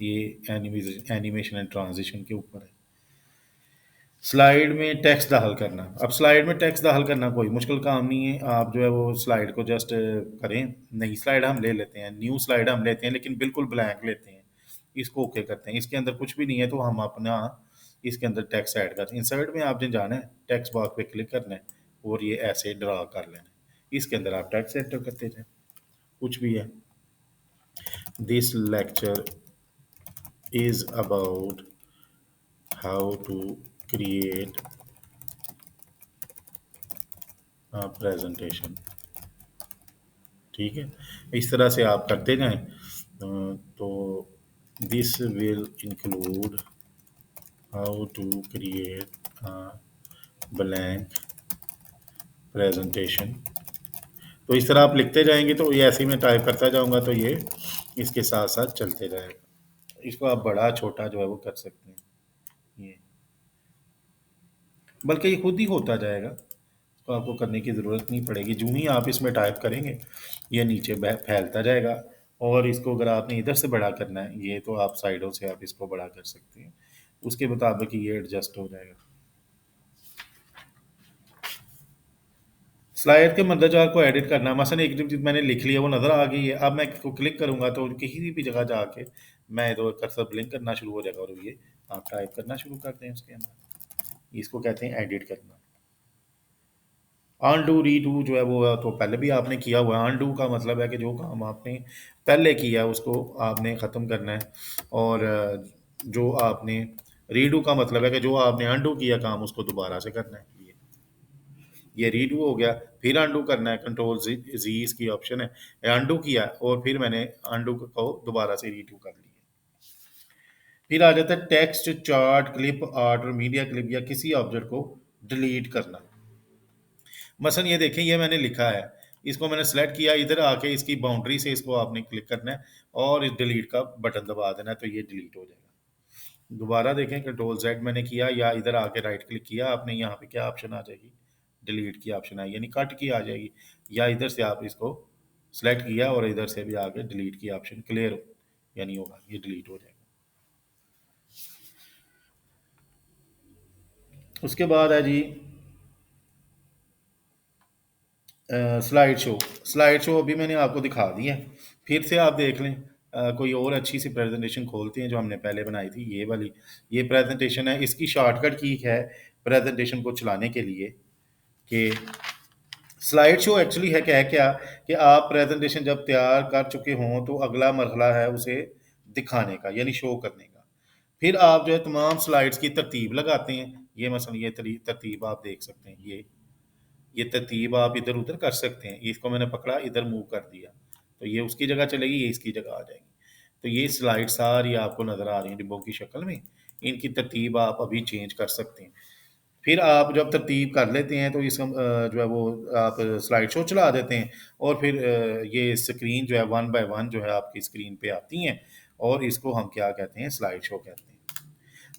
Speaker 1: ये एनिमेशन एंड ट्रांजिशन के ऊपर है। स्लाइड में टेक्स्ट दाखिल करना, अब स्लाइड में टेक्स्ट दाखिल करना कोई मुश्किल काम नहीं है, आप जो है वो स्लाइड को जस्ट करें, नई स्लाइड हम ले लेते हैं, न्यू स्लाइड हम लेते हैं, लेकिन बिल्कुल ब्लैंक लेते हैं, इसको ओके करते हैं, इसके अंदर कुछ भी नहीं है तो हम अपना इसके अंदर टेक्स्ट ऐड करते हैं। इंसर्ट में आपने जाना है, टेक्स्ट बॉक्स पे क्लिक करना है और ये ऐसे ड्रा कर लेना है, इसके अंदर आप टेक्स्ट एंटर करते जाए, कुछ भी है। This lecture is about how to create presentation, ठीक है, इस तरह से आप करते जाएं। तो this will include how to create blank presentation, तो इस तरह आप लिखते जाएंगे, तो ये ऐसे ही मैं टाइप करता जाऊंगा तो ये इसके साथ साथ चलते जाएगा। इसको आप बड़ा छोटा जो है वो कर सकते हैं, ये बल्कि ये खुद ही होता जाएगा, तो आपको करने की ज़रूरत नहीं पड़ेगी, जो ही आप इसमें टाइप करेंगे ये नीचे फैलता जाएगा। और इसको अगर आपने इधर से बड़ा करना है, ये तो आप साइडों से आप इसको बड़ा कर सकते हैं, उसके मुताबिक ये एडजस्ट हो जाएगा। स्लाइड के मंदरजार को एडिट करना, मसलन एक चीज़ मैंने लिख लिया वो नज़र आ गई है, अब मैं इसको क्लिक करूंगा तो किसी भी जगह जाके मैं तो कर्सर ब्लिंक करना शुरू हो जाएगा और ये आप टाइप करना शुरू कर दें उसके अंदर, इसको कहते हैं एडिट करना। अनडू रीडू जो है वो तो पहले भी आपने किया हुआ है, अनडू का मतलब है कि जो काम आपने पहले किया है उसको आपने ख़त्म करना है, और जो आपने रीडू का मतलब है कि जो आपने अनडू किया काम उसको दोबारा से करना है। ये रीडू हो गया, फिर अनडू करना है, कंट्रोल जी इसकी ऑप्शन है, अनडू किया और फिर मैंने अनडू को दोबारा से रीडू कर लिया। फिर आ जाता है टेक्स्ट, चार्ट, क्लिप आर्ट और मीडिया क्लिप या किसी ऑब्जेक्ट को डिलीट करना। मसलन ये देखें, ये मैंने लिखा है, इसको मैंने सेलेक्ट किया, इधर आके इसकी बाउंड्री से इसको आपने क्लिक करना है और इस डिलीट का बटन दबा देना है, तो ये डिलीट हो जाएगा। दोबारा देखें, कंट्रोल जेड मैंने किया या इधर आके राइट क्लिक किया आपने, यहाँ पे क्या ऑप्शन आ जाएगी, डिलीट की ऑप्शन आई, यानी कट की आ जाएगी, या इधर से आप इसको सेलेक्ट किया और इधर से भी आगे डिलीट की ऑप्शन क्लियर हो, यानी होगा ये डिलीट हो जाएगा। उसके बाद है जी स्लाइड शो। स्लाइड शो अभी मैंने आपको दिखा दी है, फिर से आप देख लें, कोई और अच्छी सी प्रेजेंटेशन खोलते हैं जो हमने पहले बनाई थी, ये वाली, ये प्रेजेंटेशन है, इसकी शॉर्टकट की है प्रेजेंटेशन को चलाने के लिए कि स्लाइड शो एक्चुअली है क्या, कि आप प्रेजेंटेशन जब तैयार कर चुके हों तो अगला मरहला है उसे दिखाने का, यानी शो करने का। फिर आप जो है तमाम स्लाइड्स की तरतीब लगाते हैं, ये मसलन ये तरतीब आप देख सकते हैं, ये ये तरतीब आप इधर उधर कर सकते हैं। इसको मैंने पकड़ा, इधर मूव कर दिया, तो ये उसकी जगह चलेगी, ये इसकी जगह आ जाएगी। तो ये स्लाइड सारी आपको नज़र आ रही हैं डिब्बों की शक्ल में। इनकी तरतीब आप अभी चेंज कर सकते हैं। फिर आप जब तरतीब कर लेते हैं तो इस जो है वो आप स्लाइड शो चला देते हैं, और फिर ये स्क्रीन जो है वन बाय वन जो है आपकी स्क्रीन पे आती हैं, और इसको हम क्या कहते हैं, स्लाइड शो कहते हैं।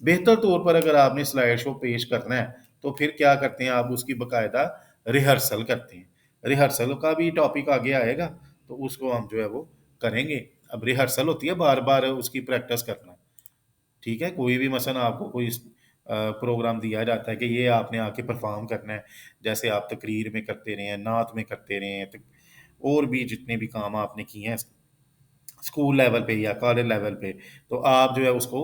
Speaker 1: बेहतर तौर पर अगर आपने स्लाइड शो पेश करना है तो फिर क्या करते हैं, आप उसकी बाकायदा रिहर्सल करते हैं। रिहर्सल का भी टॉपिक आगे आएगा, तो उसको हम जो है वो करेंगे। अब रिहर्सल होती है बार बार उसकी प्रैक्टिस करना। ठीक है, कोई भी मसलन आपको कोई प्रोग्राम दिया जाता है कि ये आपने आके परफॉर्म करना है, जैसे आप तकरीर में करते रहे हैं, नात में करते रहे हैं, और भी जितने भी काम आपने किए हैं स्कूल लेवल पे या कॉलेज लेवल पे, तो आप जो है उसको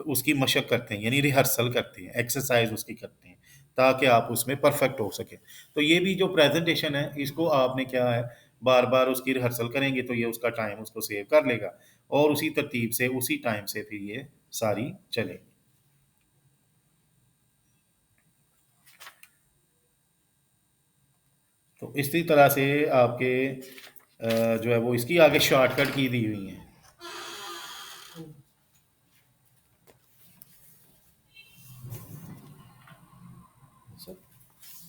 Speaker 1: उसकी मशक करते हैं, यानी रिहर्सल करते हैं, एक्सरसाइज उसकी करते हैं, ताकि आप उसमें परफेक्ट हो सके। तो ये भी जो प्रेजेंटेशन है, इसको आपने क्या है, बार बार उसकी रिहर्सल करेंगे तो ये उसका टाइम उसको सेव कर लेगा, और उसी तरतीब से उसी टाइम से फिर ये सारी चलेगी। तो इसी तरह से आपके जो है वो इसकी आगे शॉर्टकट की दी हुई है। सर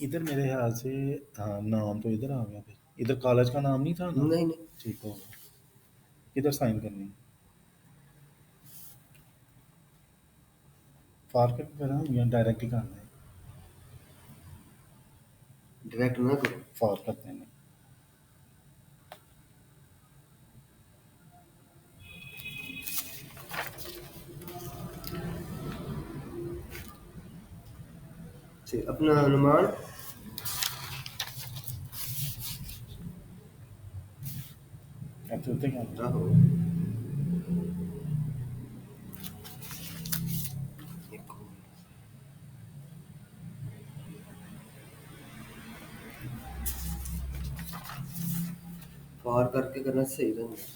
Speaker 1: इधर मेरे ख्याल से, हाँ नाम तो इधर आ गया, फिर इधर कॉलेज का नाम नहीं था ना।
Speaker 2: नहीं नहीं,
Speaker 1: ठीक हो गया। किधर साइन करनी है, फारकट करना है या डायरेक्ट ही करना है।
Speaker 2: डायरेक्ट ना करो।
Speaker 1: फारकट देना है।
Speaker 2: अपना अनुमान
Speaker 1: अब तो उतने क्या
Speaker 2: आहो। पार करके करना सही रहता।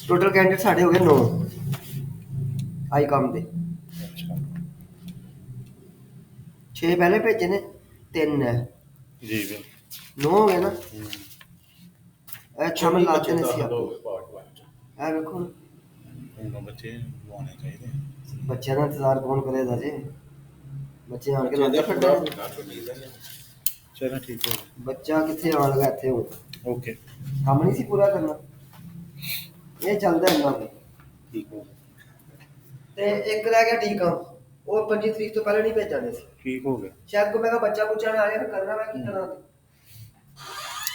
Speaker 2: टोटल कैंडिडेट साढ़े हो गए 9 आई काम दे।
Speaker 1: अच्छा
Speaker 2: 6 पहले भेजे ने, 3 है,
Speaker 1: जी बिल्कुल।
Speaker 2: 9 हो गए ना। अच्छा मैं लाते ने सी
Speaker 1: दो
Speaker 2: आपको
Speaker 1: पार्ट वन
Speaker 2: है देखो
Speaker 1: दोनों बच्चे होने चाहिए।
Speaker 2: बच्चे का इंतजार कौन करेगा जी। बच्चे आके
Speaker 1: बच्चे
Speaker 2: लाते
Speaker 1: ਦਾ
Speaker 2: फटे
Speaker 1: ਪੂਰਾ ਪੂਰਾ ਨਹੀਂ ਲੈਣੇ। चलो ठीक है।
Speaker 2: बच्चा कितने आन लगा इतने हो
Speaker 1: ओके
Speaker 2: काम नहीं सी पूरा करना ये चलता है ना।
Speaker 1: ठीक हो
Speaker 2: ते एक रह गया टीका और 25 तरीक तो पहले नहीं भेजाने से
Speaker 1: ठीक हो गया।
Speaker 2: शायद को मेरा बच्चा कुछ आ गया करना मैं की करना।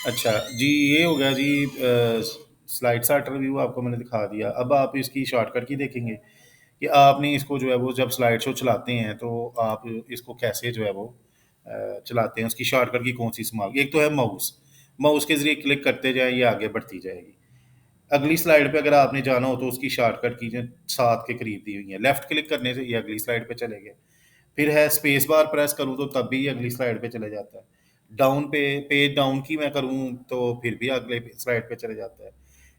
Speaker 1: अच्छा जी, ये हो गया जी। स्लाइड सा रिव्यू आपको मैंने दिखा दिया। अब आप इसकी शॉर्टकट की देखेंगे कि आपने इसको जो है वो जब स्लाइड शो चलाते हैं तो आप इसको कैसे जो है वो चलाते हैं, उसकी शॉर्टकट की कौन सी इस्तेमाल। एक तो है माउस, माउस के जरिए क्लिक करते जाए ये आगे बढ़ती जाएगी। अगली स्लाइड पे अगर आपने जाना हो तो उसकी शॉर्टकट की 7 के करीब दी हुई है, लेफ्ट क्लिक करने से ये अगली स्लाइड पे चले गए। फिर है स्पेस बार प्रेस करूँ तो तब भी ये अगली स्लाइड पे चले जाता है। डाउन पे पेज डाउन की मैं करूँ तो फिर भी अगले स्लाइड पे चले जाता है।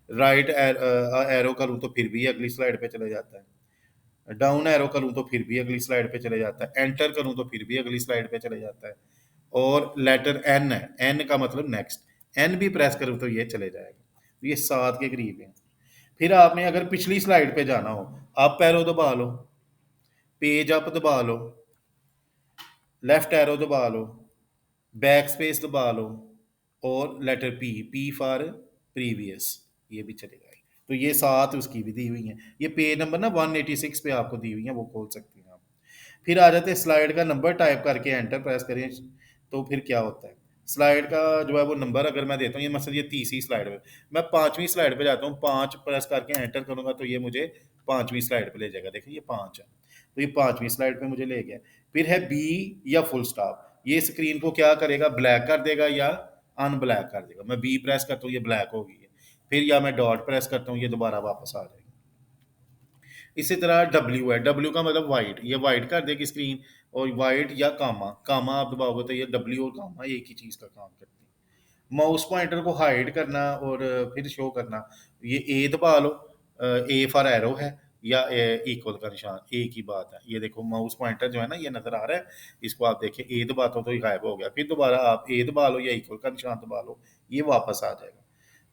Speaker 1: राइट एरो करूँ तो फिर भी अगली स्लाइड पे चले जाता है। डाउन एरो करूँ तो फिर भी अगली स्लाइड पे चले जाता है। एंटर करूँ तो फिर भी अगली स्लाइड पे चले जाता है। और लेटर एन है, एन का मतलब नेक्स्ट, एन भी प्रेस करूँ तो ये चले जाएगा। तो ये 7 के करीब है। फिर आपने अगर पिछली स्लाइड पे जाना हो, अप एरो दबा लो, पेज अप दबा लो, लेफ्ट एरो दबा लो, बैक स्पेस दबा लो, और letter P, P for previous, ये भी चलेगा। तो ये 7 उसकी भी दी हुई हैं। ये पेज नंबर ना 186 पे आपको दी हुई है, वो खोल सकते हैं आप। फिर आ जाते हैं स्लाइड का नंबर टाइप करके एंटर प्रेस करें तो फिर क्या होता है, स्लाइड का जो है वो नंबर अगर मैं देता हूँ, ये मतलब ये तीसरी स्लाइड में, मैं 5वीं स्लाइड पे जाता हूँ, 5 प्रेस करके एंटर करूंगा तो ये मुझे 5वीं स्लाइड पे ले जाएगा। देखिए ये 5 है, तो ये 5वीं स्लाइड पे मुझे ले गया। फिर है बी या फुल स्टॉप, ये स्क्रीन को क्या करेगा, ब्लैक कर देगा या अनब्लैक कर देगा। मैं बी प्रेस करता हूँ ये ब्लैक हो गई है, फिर या मैं डॉट प्रेस करता हूँ ये दोबारा वापस आ जाएगी। इसी तरह डब्ल्यू है, डब्ल्यू का मतलब वाइट, ये वाइट कर देगी स्क्रीन, और वाइड या कामा, कामा आप दबाओगे तो ये डब्ल्यू और कामा एक ही चीज़ का काम करती है। माउस पॉइंटर को हाइड करना और फिर शो करना, ये ए दबा लो, ए फॉर एरो है, या इक्वल का निशान, एक ही बात है। ये देखो माउस पॉइंटर जो है ना, ये नज़र आ रहा है, इसको आप देखिए, ए दबाते हो तो ये गायब हो गया, फिर दोबारा आप ए दबा लो या इक्वल का निशान दबा लो, ये वापस आ जाएगा।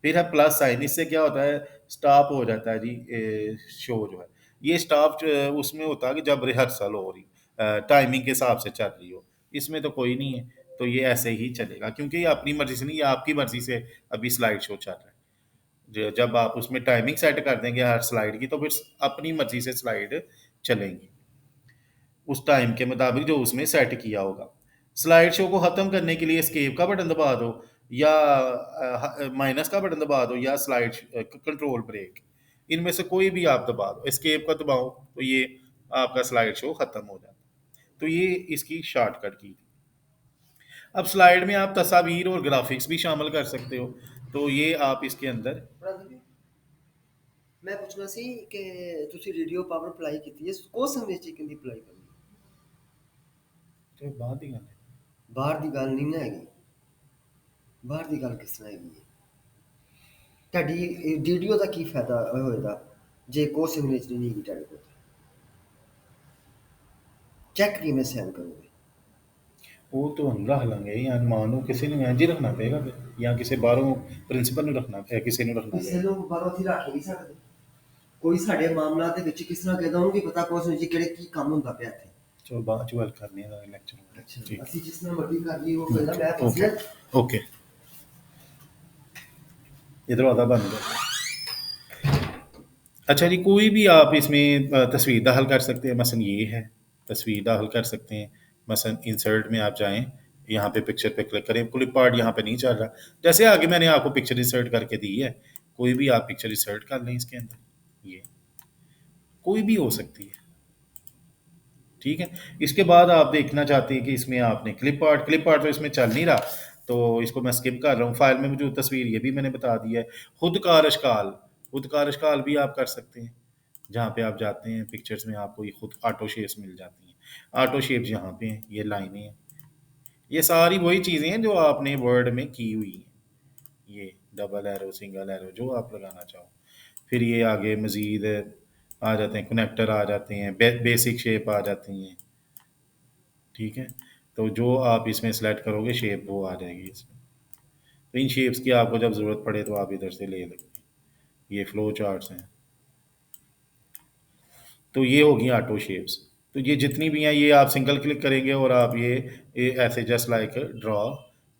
Speaker 1: फिर है प्लस साइन, इससे क्या होता है, स्टॉप हो जाता है जी, शो जो है। ये स्टॉप उसमें होता है कि जब रिहर्सल हो रही, टाइमिंग के हिसाब से चल रही हो, इसमें तो कोई नहीं है, तो ये ऐसे ही चलेगा, क्योंकि ये अपनी मर्जी से नहीं, ये आपकी मर्जी से अभी स्लाइड शो चल रहा है। जब आप उसमें टाइमिंग सेट कर देंगे हर स्लाइड की, तो फिर अपनी मर्जी से स्लाइड चलेंगी उस टाइम के मुताबिक जो उसमें सेट किया होगा। स्लाइड शो को ख़त्म करने के लिए एस्केप का बटन दबा दो, या माइनस का बटन दबा दो, या स्लाइड कंट्रोल ब्रेक, इनमें से कोई भी आप दबा दो। एस्केप का दबाओ तो ये आपका स्लाइड शो ख़त्म हो जाता है। तो ये इसकी शॉर्टकट की थी। अब स्लाइड में आप तस्वीर और ग्राफिक्स भी शामिल कर सकते हो, तो ये आप इसके अंदर।
Speaker 2: मैं ਪੁੱਛਣਾ ਸੀ ਕਿ ਤੁਸੀਂ ਰੇਡੀਓ ਪਾਵਰ ਅਪਲਾਈ ਕੀਤੀ ਹੈ ਕੋਸ ਵਿੱਚ ਕਿੰਦੀ ਅਪਲਾਈ ਕਰਨੀ
Speaker 1: तो बात ही गल है।
Speaker 2: ਬਾਹਰ ਦੀ ਗੱਲ ਨਹੀਂ ਨਾ ਹੈਗੀ ਬਾਹਰ ਦੀ ਗੱਲ ਕਿਸ ਤਰ੍ਹਾਂ ਹੈਗੀ ਹੈ ਤੁਹਾਡੀ ਵੀਡੀਓ ਦਾ ਕੀ ਫਾਇਦਾ ਹੋਏਗਾ ਜੇ ਕੋਸ ਵਿੱਚ ਨਹੀਂ ਹੈਗੀ ਤੁਹਾਡੇ ਕੋਲ ਚੈੱਕ ਕਿਵੇਂ ਸੈਂਡ ਕਰੋਗੇ
Speaker 1: वो तो हम रख लेंगे, या मानो किसी ने इंज ही रखना पड़ेगा फिर, या किसी बाहरों प्रिंसिपल ने रखना है, किसी ने रखना
Speaker 2: ਕਿਸੇ
Speaker 1: पड़ेगा।
Speaker 2: ਨੂੰ ਬਾਹਰੋਂ ਅਸੀਂ ਰੱਖ ਨਹੀਂ ਸਕਦੇ ਕੋਈ ਸਾਡੇ ਮਾਮਲਾ ਦੇ ਵਿੱਚ ਕਿਸ ਤਰ੍ਹਾਂ ਕਹਿੰਦਾ ਉਹਨੂੰ ਵੀ ਪਤਾ ਕੋਸ ਵਿੱਚ ਕਿਹੜੇ ਕੀ ਕੰਮ ਹੁੰਦਾ ਪਿਆ ਇੱਥੇ
Speaker 1: चलो बाद जो गल करनी है लेक्चर में,
Speaker 2: ਅੱਛਾ
Speaker 1: ठीक
Speaker 2: ਅਸੀਂ ਜਿਸ ਨਾਲ ਮਰਜ਼ੀ ਕਰ ਲਈ ਉਹ
Speaker 1: है।
Speaker 2: ਕਹਿੰਦਾ ਮੈਂ
Speaker 1: ओके
Speaker 2: ਫਸਿਆ
Speaker 1: ओके, ये दरवाज़ा बंद कर। अच्छा जी, कोई भी आप इसमें तस्वीर दाखिल कर सकते हैं, मसलन ये है, तस्वीर दाखिल कर सकते हैं। मसलन इंसर्ट में आप जाएं, यहाँ पे पिक्चर पे क्लिक करें, क्लिप आर्ट यहाँ पे नहीं चल रहा, जैसे आगे मैंने आपको पिक्चर इंसर्ट करके दी है, कोई भी आप पिक्चर इंसर्ट कर लें इसके अंदर, ये कोई भी हो सकती है, ठीक है। इसके बाद आप देखना चाहते हैं कि इसमें आपने क्लिप आर्ट तो इसमें चल नहीं रहा, तो इसको मैं स्किप कर रहा हूँ। फाइल में मौजूद तस्वीर ये भी मैंने बता दिया है। खुद कार अशकाल भी आप कर सकते हैं, जहाँ पे आप जाते हैं पिक्चर्स में आपको ये खुद ऑटो शेप्स मिल जाती हैं। ऑटो शेप्स यहाँ पे हैं, ये लाइनें हैं, ये सारी वही चीज़ें हैं जो आपने वर्ड में की हुई हैं। ये डबल एरो, सिंगल एरो, जो आप लगाना चाहो। फिर ये आगे मज़ीद आ जाते हैं, कनेक्टर आ जाते हैं, बेसिक शेप आ जाती हैं, ठीक है। तो जो आप इसमें सेलेक्ट करोगे शेप, वो आ जाएगी इसमें। तो इन शेप्स की आपको जब ज़रूरत पड़े तो आप इधर से ले लेंगे। ये फ्लो चार्ट्स हैं, तो ये होगी ऑटो शेप्स। तो ये जितनी भी हैं, ये आप सिंगल क्लिक करेंगे और आप ये ऐसे जस्ट लाइक ड्रॉ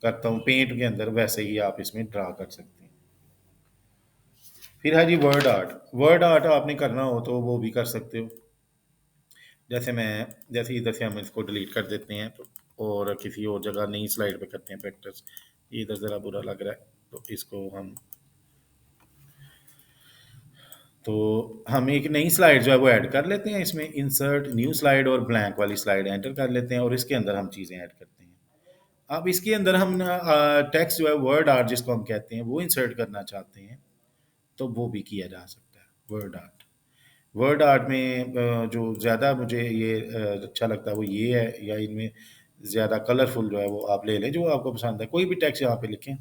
Speaker 1: करता हूँ पेंट के अंदर, वैसे ही आप इसमें ड्रा कर सकते हैं। फिर है जी वर्ड आर्ट। वर्ड आर्ट आपने करना हो तो वो भी कर सकते हो। जैसे इधर से हम इसको डिलीट कर देते हैं, तो और किसी और जगह नई स्लाइड पे करते हैं प्रैक्टिस। ये इधर ज़रा बुरा लग रहा है, तो इसको हम एक नई स्लाइड जो है वो ऐड कर लेते हैं इसमें। इंसर्ट न्यू स्लाइड और ब्लैंक वाली स्लाइड एंटर कर लेते हैं, और इसके अंदर हम चीज़ें ऐड करते हैं। अब इसके अंदर हम टेक्स्ट जो है, वर्ड आर्ट जिसको हम कहते हैं, वो इंसर्ट करना चाहते हैं, तो वो भी किया जा सकता है। वर्ड आर्ट में जो ज़्यादा मुझे ये अच्छा लगता है वो ये है, या इनमें ज़्यादा कलरफुल जो है वो आप ले लें, जो आपको पसंद है। कोई भी टेक्स्ट यहाँ पे लिखें,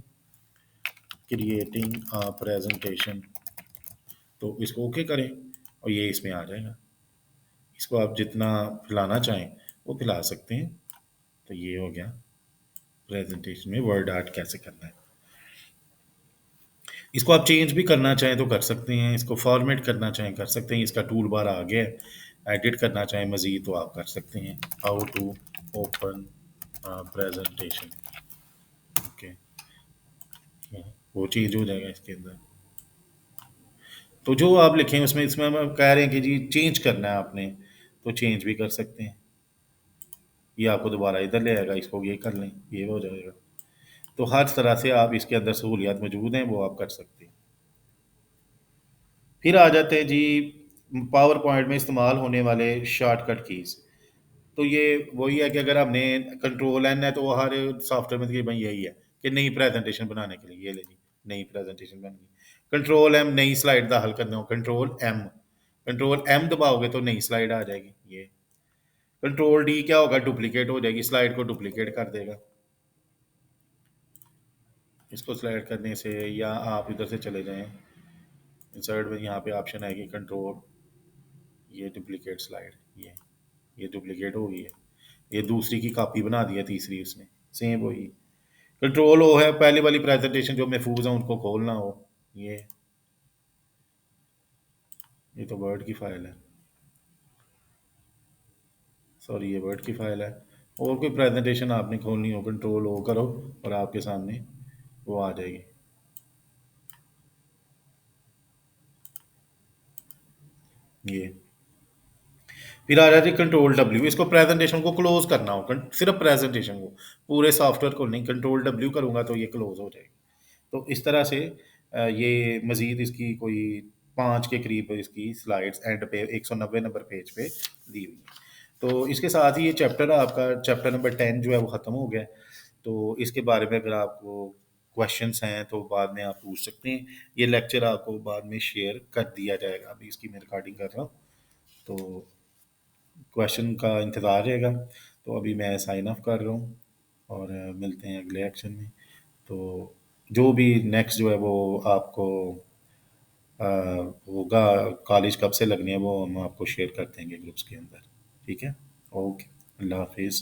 Speaker 1: क्रिएटिंग प्रेजेंटेशन, तो इसको ओके करें और ये इसमें आ जाएगा। इसको आप जितना फैलाना चाहें वो फैला सकते हैं। तो ये हो गया प्रेजेंटेशन में वर्ड आर्ट कैसे करना है। इसको आप चेंज भी करना चाहें तो कर सकते हैं, इसको फॉर्मेट करना चाहें कर सकते हैं। इसका टूल बार आ गया है। एडिट करना चाहें मज़ीद तो आप कर सकते हैं। How to open presentation, okay, वो चीज़ हो जाएगा इसके अंदर। तो जो आप लिखें उसमें, इसमें हम कह रहे हैं कि जी चेंज करना है आपने, तो चेंज भी कर सकते हैं। ये आपको दोबारा इधर ले आएगा, इसको ये कर लें, ये हो जाएगा। तो हर तरह से आप इसके अंदर सहूलियात मौजूद हैं, वो आप कर सकते हैं। फिर आ जाते हैं जी पावर पॉइंट में इस्तेमाल होने वाले शॉर्टकट कीज़। तो ये वही है कि अगर हमने कंट्रोल एन है, तो वो हर सॉफ्टवेयर में तकरीबन यही है कि नई प्रेजेंटेशन बनाने के लिए, ये ले जी नई प्रेजेंटेशन बन गई। कंट्रोल एम, नई स्लाइड दाखिल करना हो, कंट्रोल एम दबाओगे तो नई स्लाइड आ जाएगी। ये कंट्रोल डी क्या होगा, डुप्लीकेट हो जाएगी, स्लाइड को डुप्लीकेट कर देगा। इसको सिलेक्ट करने से, या आप इधर से चले जाएं इंसर्ट में, यहाँ पे ऑप्शन आएगी कंट्रोल, ये डुप्लीकेट स्लाइड, ये डुप्लीकेट हो गई है। ये दूसरी की कॉपी बना दी है, तीसरी उसने, सेम वही। कंट्रोल ओ है पहले वाली प्रेजेंटेशन जो महफूज है उनको खोलना हो। ये ये तो वर्ड की फाइल है, सॉरी ये वर्ड की फाइल है। और कोई प्रेजेंटेशन आपने खोलनी हो, कंट्रोल ओ करो और आपके सामने वो आ जाएगी। ये फिर आ जाती है कंट्रोल डब्ल्यू, इसको प्रेजेंटेशन को क्लोज करना हो, सिर्फ प्रेजेंटेशन को, पूरे सॉफ्टवेयर को नहीं। कंट्रोल डब्ल्यू करूंगा तो ये क्लोज हो जाएगी। तो इस तरह से ये मजीद इसकी कोई 5 के करीब इसकी स्लाइड्स एंड पे 190 नंबर पेज पे दी हुई है। तो इसके साथ ही ये चैप्टर आपका चैप्टर नंबर 10 जो है वो ख़त्म हो गया है। तो इसके बारे में अगर आपको क्वेश्चंस हैं तो बाद में आप पूछ सकते हैं। ये लेक्चर आपको बाद में शेयर कर दिया जाएगा, अभी इसकी मैं रिकॉर्डिंग कर रहा हूँ। तो क्वेश्चन का इंतज़ार रहेगा। तो अभी मैं साइन ऑफ कर रहा हूँ और मिलते हैं अगले एक्शन में। तो जो भी नेक्स्ट जो है वो आपको अ, होगा, कॉलेज कब से लगनी है वो हम आपको शेयर कर देंगे ग्रुप्स के अंदर। ठीक है, ओके, अल्लाह हाफिज़।